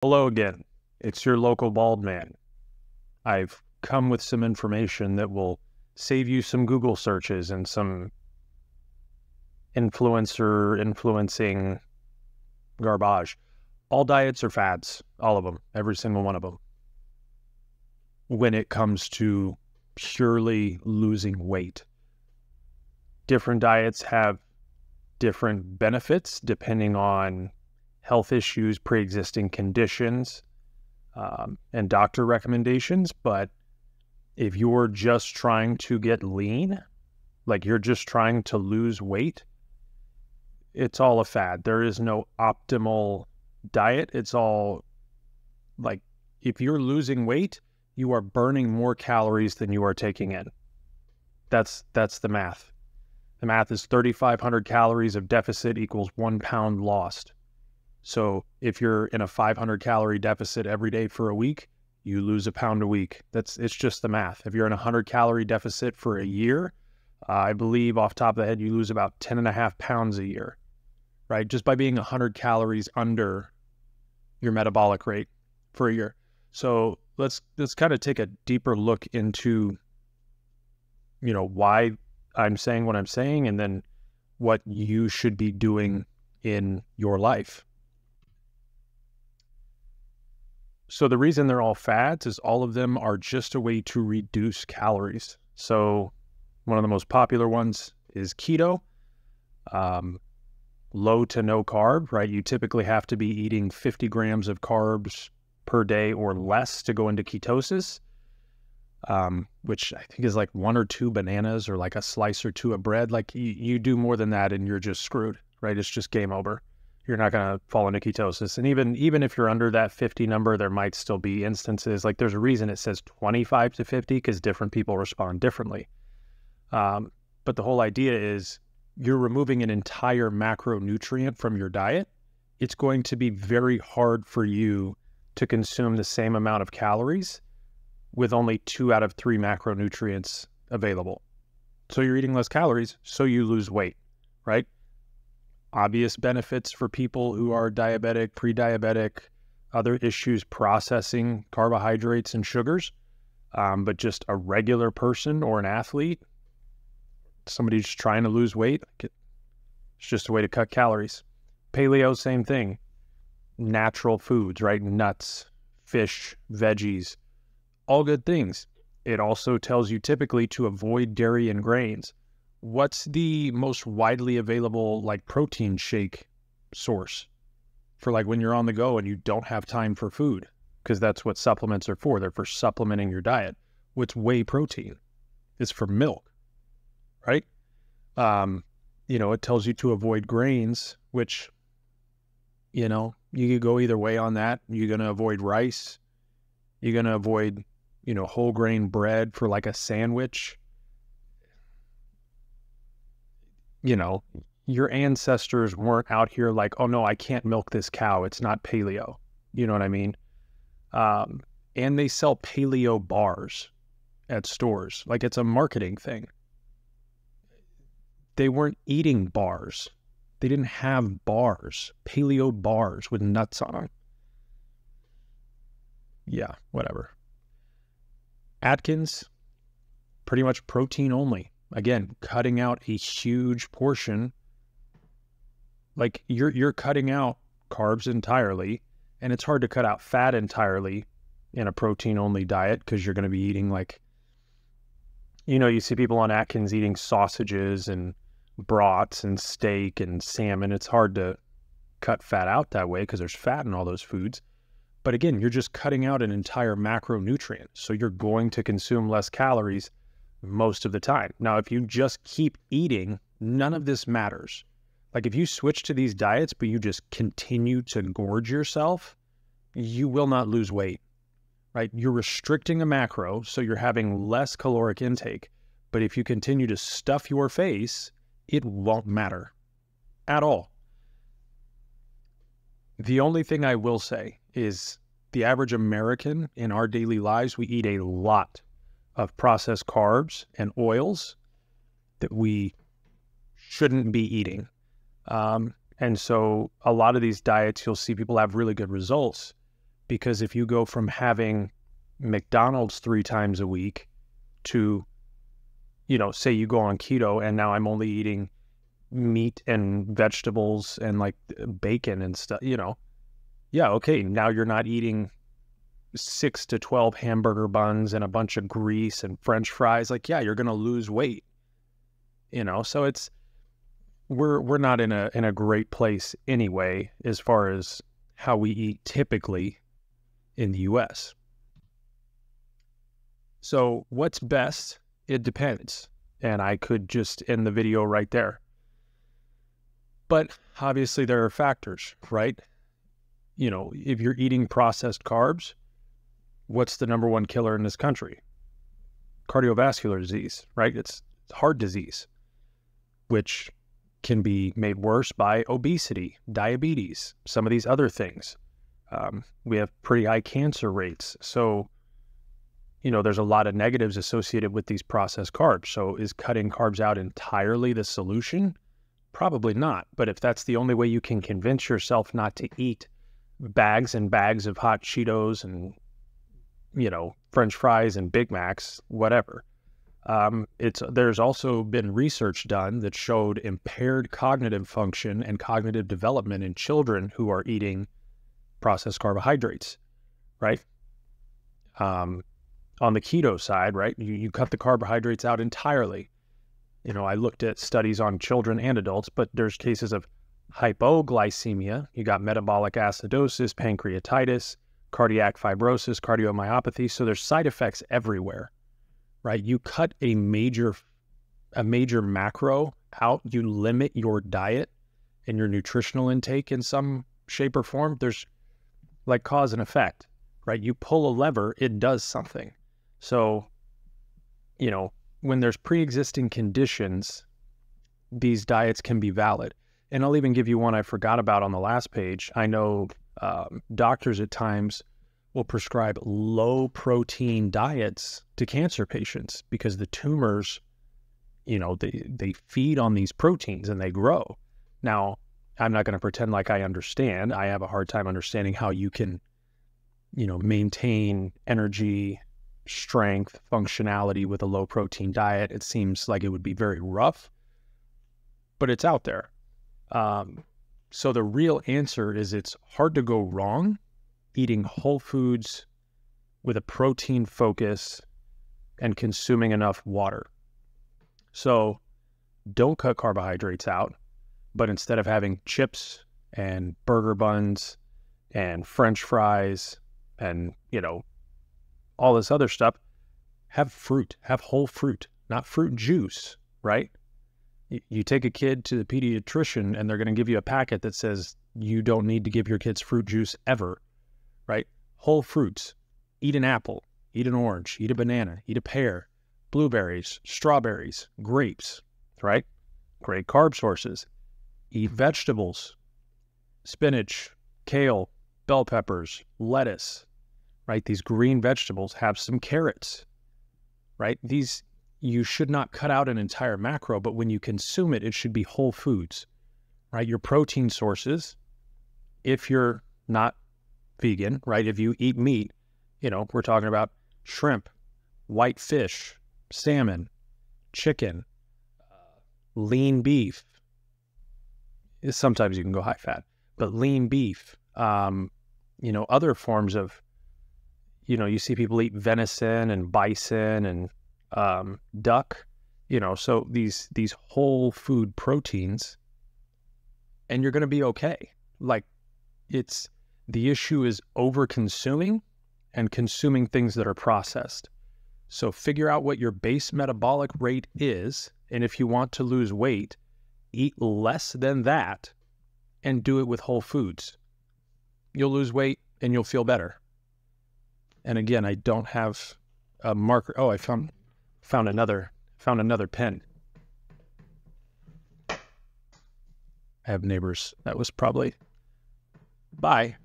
Hello again. It's your local bald man. I've come with some information that will save you some Google searches and some influencer influencing garbage. All diets are fads, all of them, every single one of them. When it comes to purely losing weight, different diets have different benefits depending on health issues, pre-existing conditions, and doctor recommendations. But if you're just trying to get lean, like you're just trying to lose weight, it's all a fad. There is no optimal diet. It's all like, if you're losing weight, you are burning more calories than you are taking in. That's the math. The math is 3,500 calories of deficit equals 1 pound lost. So if you're in a 500 calorie deficit every day for a week, you lose a pound a week. It's just the math. If you're in a 100 calorie deficit for a year, I believe off the top of the head, you lose about 10.5 pounds a year, right? Just by being 100 calories under your metabolic rate for a year. So let's kind of take a deeper look into, why I'm saying what I'm saying, and then what you should be doing in your life. So the reason they're all fads is all of them are just a way to reduce calories. So one of the most popular ones is keto, low to no carb, right? You typically have to be eating 50 grams of carbs per day or less to go into ketosis, which I think is like 1 or 2 bananas or like a slice or 2 of bread. Like you do more than that and you're just screwed, right? It's just game over. You're not going to fall into ketosis. And even if you're under that 50 number, there might still be instances. Like there's a reason it says 25 to 50 because different people respond differently. But the whole idea is you're removing an entire macronutrient from your diet. It's going to be very hard for you to consume the same amount of calories with only 2 out of 3 macronutrients available. So you're eating less calories, so you lose weight, right? Obvious benefits for people who are diabetic, pre-diabetic, other issues processing carbohydrates and sugars. But just a regular person or an athlete, somebody just trying to lose weight, it's just a way to cut calories. Paleo, same thing. Natural foods, right? Nuts, fish, veggies, all good things. It also tells you typically to avoid dairy and grains. What's the most widely available like protein shake source for like when you're on the go and you don't have time for food? Because that's what supplements are for. They're for supplementing your diet. What's whey protein? It's for milk, right? It tells you to avoid grains, which, you could go either way on that. You're going to avoid rice. You're going to avoid, whole grain bread for like a sandwich. Your ancestors weren't out here like, oh no, I can't milk this cow. It's not paleo. You know what I mean? And they sell paleo bars at stores. Like it's a marketing thing. They weren't eating bars. They didn't have bars, paleo bars with nuts on them. Yeah, whatever. Atkins, pretty much protein only. Again, cutting out a huge portion. Like you're cutting out carbs entirely, and it's hard to cut out fat entirely in a protein-only diet because you're going to be eating like, you see people on Atkins eating sausages and brats and steak and salmon. It's hard to cut fat out that way because there's fat in all those foods. But again, you're just cutting out an entire macronutrient. So you're going to consume less calories most of the time. Now, if you just keep eating, none of this matters. Like if you switch to these diets, but you just continue to gorge yourself, you will not lose weight, right? You're restricting a macro, so you're having less caloric intake. But if you continue to stuff your face, it won't matter at all. The only thing I will say is the average American in our daily lives, we eat a lot of processed carbs and oils that we shouldn't be eating. And so a lot of these diets, you'll see people have really good results, because if you go from having McDonald's 3 times a week to, say you go on keto and now I'm only eating meat and vegetables and like bacon and stuff, yeah, okay, now you're not eating 6 to 12 hamburger buns and a bunch of grease and French fries. Like, yeah, you're going to lose weight, so we're not in a great place anyway, as far as how we eat typically in the US. So what's best? It depends. And I could just end the video right there. But obviously there are factors, right? If you're eating processed carbs, what's the number one killer in this country? Cardiovascular disease, right? It's heart disease, which can be made worse by obesity, diabetes, some of these other things. We have pretty high cancer rates. So, there's a lot of negatives associated with these processed carbs. So is cutting carbs out entirely the solution? Probably not. But if that's the only way you can convince yourself not to eat bags and bags of hot Cheetos and, French fries and Big Macs, whatever. There's also been research done that showed impaired cognitive function and cognitive development in children who are eating processed carbohydrates, right? On the keto side, right, you cut the carbohydrates out entirely. I looked at studies on children and adults, but there's cases of hypoglycemia. You got metabolic acidosis, pancreatitis, cardiac fibrosis, cardiomyopathy. So there's side effects everywhere, right? You cut a major macro out, you limit your diet and your nutritional intake in some shape or form. There's like cause and effect, right? You pull a lever, it does something. So, when there's pre-existing conditions, these diets can be valid. And I'll even give you one I forgot about on the last page. I know doctors at times will prescribe low-protein diets to cancer patients because the tumors, they feed on these proteins and they grow. Now, I'm not going to pretend like I understand. I have a hard time understanding how you can, maintain energy, strength, functionality with a low-protein diet. It seems like it would be very rough, but it's out there. So the real answer is it's hard to go wrong eating whole foods with a protein focus and consuming enough water. So don't cut carbohydrates out, but instead of having chips and burger buns and French fries and, all this other stuff, have fruit, have whole fruit, not fruit juice, right? You take a kid to the pediatrician and they're going to give you a packet that says you don't need to give your kids fruit juice ever, right? Whole fruits. Eat an apple, eat an orange, eat a banana, eat a pear, blueberries, strawberries, grapes, right? Great carb sources. Eat vegetables, spinach, kale, bell peppers, lettuce, right? These green vegetables, have some carrots, right? These, you should not cut out an entire macro, but when you consume it, it should be whole foods, right? Your protein sources, if you're not vegan, right? If you eat meat, we're talking about shrimp, white fish, salmon, chicken, lean beef. Sometimes you can go high fat, but lean beef, other forms of, you see people eat venison and bison and duck, so these whole food proteins, and you're going to be okay. Like, the issue is over consuming and consuming things that are processed. So figure out what your base metabolic rate is, and if you want to lose weight, eat less than that and do it with whole foods. You'll lose weight and you'll feel better. And again, I don't have a marker. Oh, I found another pen. I have neighbors. That was probably... Bye.